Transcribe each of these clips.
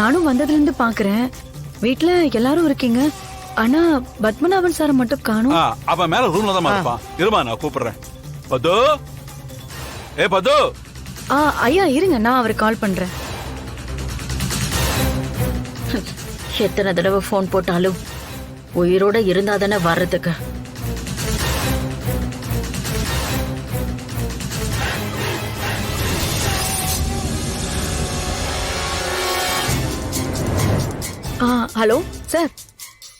நானும் வந்ததுல இருந்து பாக்குறேன். வீட்ல எல்லாரும் இருக்கீங்க. ஆனா பத்மநாபன் சார் மட்டும் காணும். அவன் மேல ரூம்ல தான் இருப்பான். இருமா, நான் கூப்பிடுறேன். பது, ஏ பது. ஐயா இருங்க, நான் அவருக்கு கால் பண்றேன். எத்தனை தடவை போன் போட்டாலும் உயிரோட இருந்தா தானே வர்றதுக்கு. ஹலோ சார்,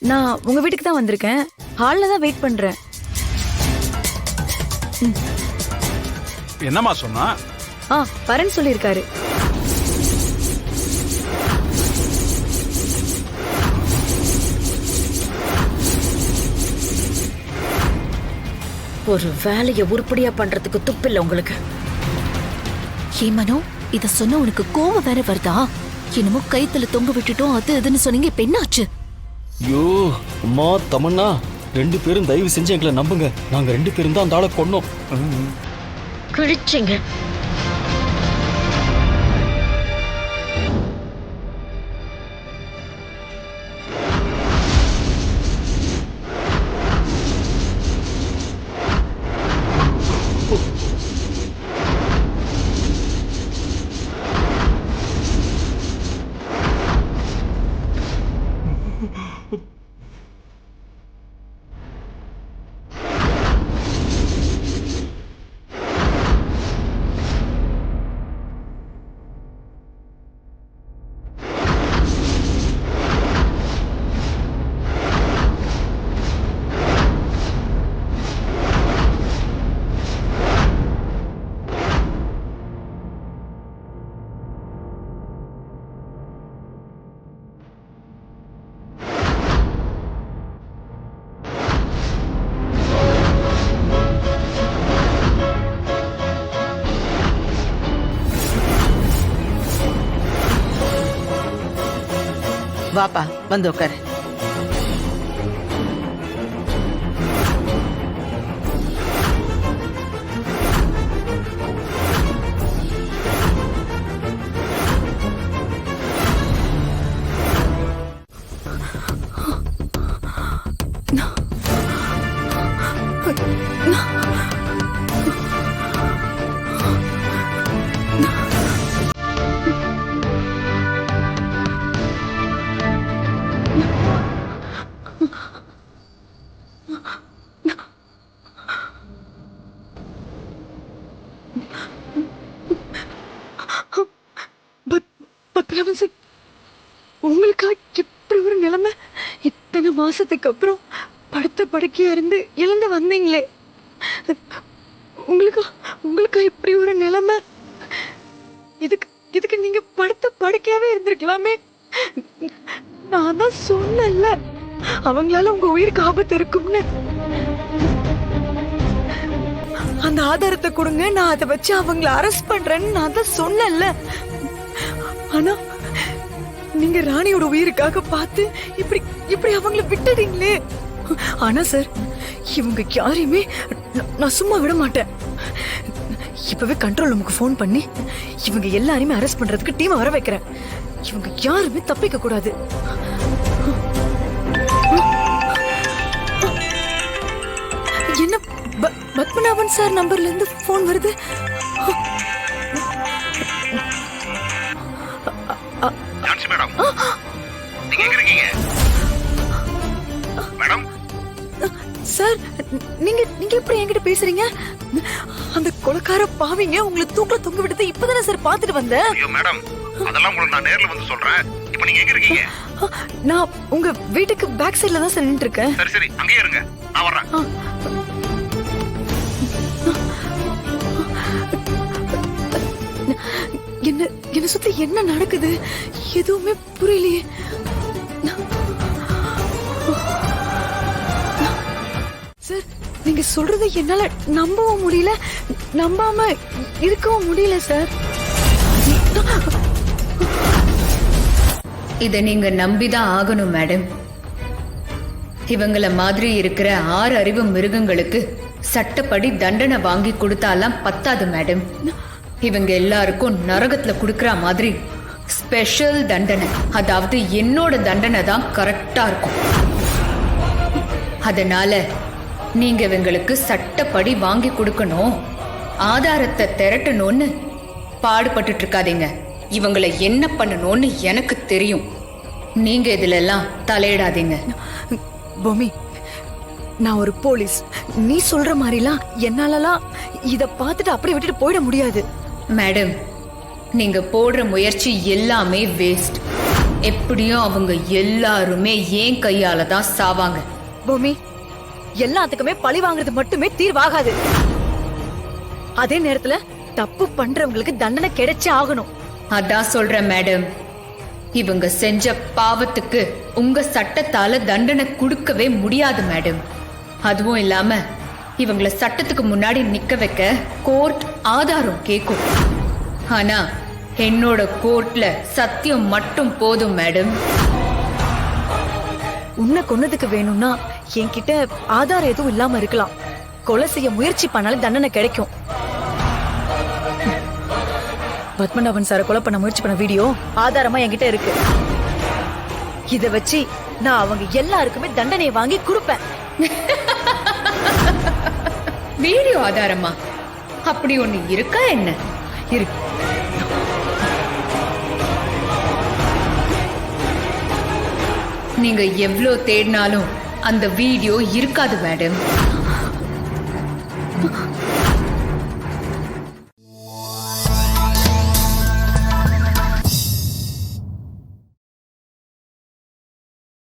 நான் உங்க வீட்டுக்கு தான் வந்திருக்கேன். ஹால்ல தான் வெயிட் பண்றேன். என்னம்மா சொன்னா? வரேன்னு சொல்லியிருக்காரு. ஒரு வேலையை உருப்படியா பண்றதுக்கு துப்பில்ல உங்களுக்கு. ஏமனோ, இத சொன்ன உனக்கு கோவம் வேற வருதா? என்னமோ கைத்துல தொங்க விட்டுட்டோம் அது இதுன்னு சொன்னீங்க. இப்ப என்னாச்சு? ஐயோ அம்மா தமன்னா, 2 பேரும் தயவு செஞ்சு எங்களை நம்புங்க. நாங்க 2 பேரும் தான் அந்த ஆளை கொன்னோம். கிழிச்சிங்க. வாப்பா, வந்து உட்காரு. பத்மநாபன் சார், உங்களுக்கா எப்படி ஒரு நிலைமை? இத்தனை மாசத்துக்கு அப்புறம் படுத்த படுக்கையா இருந்து இழந்து வந்தீங்களே, உங்களுக்கா இப்படி ஒரு நிலைமை? இதுக்கு நீங்க படுத்த படுக்கையாவே இருந்திருக்கலாமே. நான் தான் சொன்னேன்ல, அவங்களால உங்க உயிருக்கு ஆபத்து இருக்கும்னு. அந்த ஆதாரத்தை கொடுங்க, நான் அதை வச்சு அவங்கள அரெஸ்ட் பண்றேன்னு நான் தான் சொன்னேன்ல. ஆனா நீங்க ராணியோட உயிருக்காக பார்த்து இப்படி அவங்கள விட்டுட்டீங்களே. ஆனா சார், இவங்க யாரையுமே நான் சும்மா விட மாட்டேன். இப்பவே கண்ட்ரோல் ரூமுக்கு ஃபோன் பண்ணி இவங்க எல்லாரையுமே அரெஸ்ட் பண்றதுக்கு டீமை வர வைக்கிறேன். இவங்க யாருமே தப்பிக்க கூடாது. என்ன பத்மநாபன் சார் நம்பர்ல இருந்து போன் வருது? சார், நீங்க எப்படி என்கிட்ட பேசுறீங்க? அந்த கொலைக்கார பாவிங்க உங்களை தூக்கல தொங்க விடுறது இப்பதானே சார் பாத்துட்டு வந்தேன். ஐயோ மேடம், அதெல்லாம் உங்களுக்கு நான் நேர்ல வந்து சொல்றேன். இப்போ நீங்க எங்க இருக்கீங்க? நான் உங்க வீட்டுக்கு பேக் சைடுல தான் சார் நின்னுட்டு இருக்கேன். சரி அங்கேயே இருங்க, நான் வர்றேன். என்ன சுத்தி என்ன நடக்குது எதுவுமே புரியலையே. சார், நீங்க சொல்றதை என்னால நம்பவும் முடியல, நம்பாம இருக்கவும் முடியல சார். இத நீங்க நம்பிதான் ஆகணும் மேடம். இவங்கள மாதிரி இருக்கிற 6 அறிவு மிருகங்களுக்கு சட்டப்படி தண்டனை வாங்கி கொடுத்தாலாம் பத்தாது மேடம். இவங்க எல்லாருக்கும் நரகத்துல குடுக்கற மாதிரி ஸ்பெஷல் தண்டனை, அதாவது என்னோட தண்டனை தான் கரெக்டா இருக்கும். அதனால நீங்க இவங்களுக்கு சட்டப்படி வாங்கி கொடுக்கணும், ஆதாரத்தை திரட்டணும்னு பாடுபட்டுட்டு இருக்காதீங்க. இவங்களை என்ன பண்ணணும்னு எனக்கு தெரியும். நீங்க இதுல எல்லாம் தலையிடாதீங்க. பூமி, நான் ஒரு போலீஸ். நீ சொல்ற மாதிரிலாம் என்னாலலாம் இத பார்த்துட்டு அப்படியே விட்டுட்டு போயிட முடியாது. மேடம், நீங்க போடுற முயற்சி எல்லாமே வேஸ்ட். எப்படியும் அவங்க எல்லாருமே ஏன் கையால தான் சாவாங்க. பூமி, எல்லாத்துக்குமே பழி வாங்குறது மட்டுமே தீர்வாகாது. அதே நேரத்துல தப்பு பண்றவங்களுக்கு தண்டனை கிடைச்சே ஆகணும். அதான் சொல்றேன் மேடம், இவங்க செஞ்ச பாவத்துக்கு உங்க சட்டத்தால தண்டனை கொடுக்கவே முடியாது மேடம். அதுவும் இல்லாம இவங்கள சட்டத்துக்கு முன்னாடி நிக்க வைக்க கோர்ட் ஆதாரம் கேக்கும். ஆனா என்னோட கோர்ட்ல சத்தியம் மட்டும் போதும் மேடம். உன்னை கொன்னதுக்கு வேணும்னா என்கிட்ட ஆதாரம் எதுவும் இல்லாம இருக்கலாம். கொலை செய்ய முயற்சி பண்ணாலும் தண்டனை கிடைக்கும். பத்மநாபன் சாரை கொலை பண்ண முயற்சி பண்ண வீடியோ ஆதாரமா என்கிட்ட இருக்கு. இத வச்சு நான் அவங்க எல்லாருக்குமே தண்டனையை வாங்கி கொடுப்பேன். வீடியோ ஆதாரமா? அப்படி ஒண்ணு இருக்கா என்ன? இருக்கு. நீங்க எவ்ளோ தேடினாலும் அந்த வீடியோ இருக்காது மேடம்.